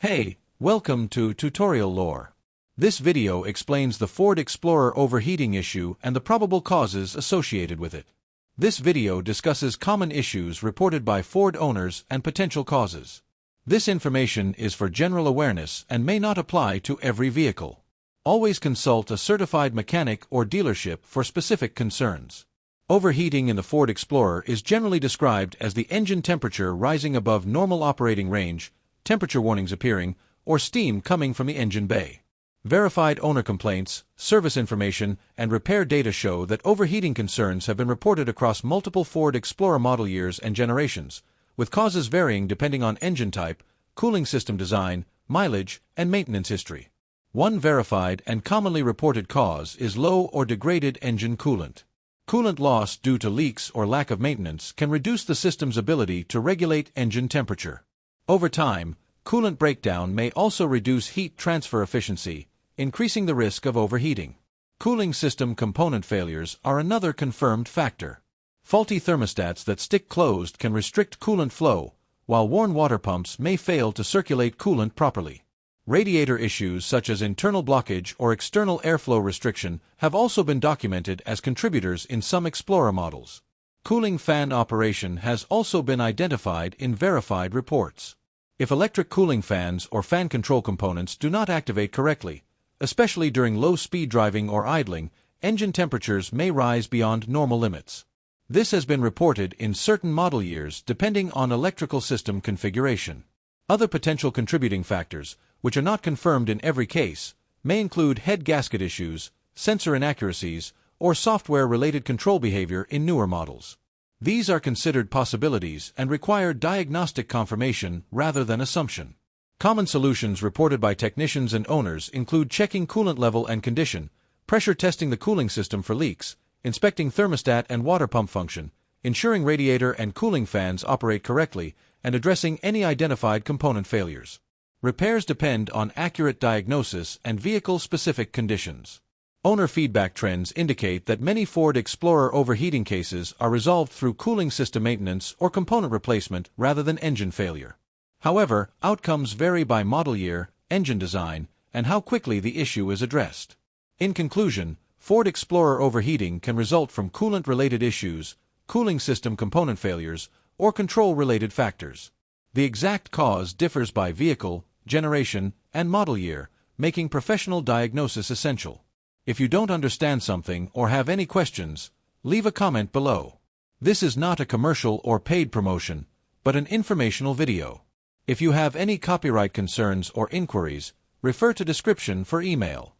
Hey, welcome to Tutorial Lore. This video explains the Ford Explorer overheating issue and the probable causes associated with it. This video discusses common issues reported by Ford owners and potential causes. This information is for general awareness and may not apply to every vehicle. Always consult a certified mechanic or dealership for specific concerns. Overheating in the Ford Explorer is generally described as the engine temperature rising above normal operating range, temperature warnings appearing, or steam coming from the engine bay. Verified owner complaints, service information, and repair data show that overheating concerns have been reported across multiple Ford Explorer model years and generations, with causes varying depending on engine type, cooling system design, mileage, and maintenance history. One verified and commonly reported cause is low or degraded engine coolant. Coolant loss due to leaks or lack of maintenance can reduce the system's ability to regulate engine temperature. Over time, coolant breakdown may also reduce heat transfer efficiency, increasing the risk of overheating. Cooling system component failures are another confirmed factor. Faulty thermostats that stick closed can restrict coolant flow, while worn water pumps may fail to circulate coolant properly. Radiator issues such as internal blockage or external airflow restriction have also been documented as contributors in some Explorer models. Cooling fan operation has also been identified in verified reports. If electric cooling fans or fan control components do not activate correctly, especially during low-speed driving or idling, engine temperatures may rise beyond normal limits. This has been reported in certain model years depending on electrical system configuration. Other potential contributing factors, which are not confirmed in every case, may include head gasket issues, sensor inaccuracies, or software-related control behavior in newer models. These are considered possibilities and require diagnostic confirmation rather than assumption. Common solutions reported by technicians and owners include checking coolant level and condition, pressure testing the cooling system for leaks, inspecting thermostat and water pump function, ensuring radiator and cooling fans operate correctly, and addressing any identified component failures. Repairs depend on accurate diagnosis and vehicle-specific conditions. Owner feedback trends indicate that many Ford Explorer overheating cases are resolved through cooling system maintenance or component replacement rather than engine failure. However, outcomes vary by model year, engine design, and how quickly the issue is addressed. In conclusion, Ford Explorer overheating can result from coolant-related issues, cooling system component failures, or control-related factors. The exact cause differs by vehicle, generation, and model year, making professional diagnosis essential. If you don't understand something or have any questions, leave a comment below. This is not a commercial or paid promotion, but an informational video. If you have any copyright concerns or inquiries, refer to description for email.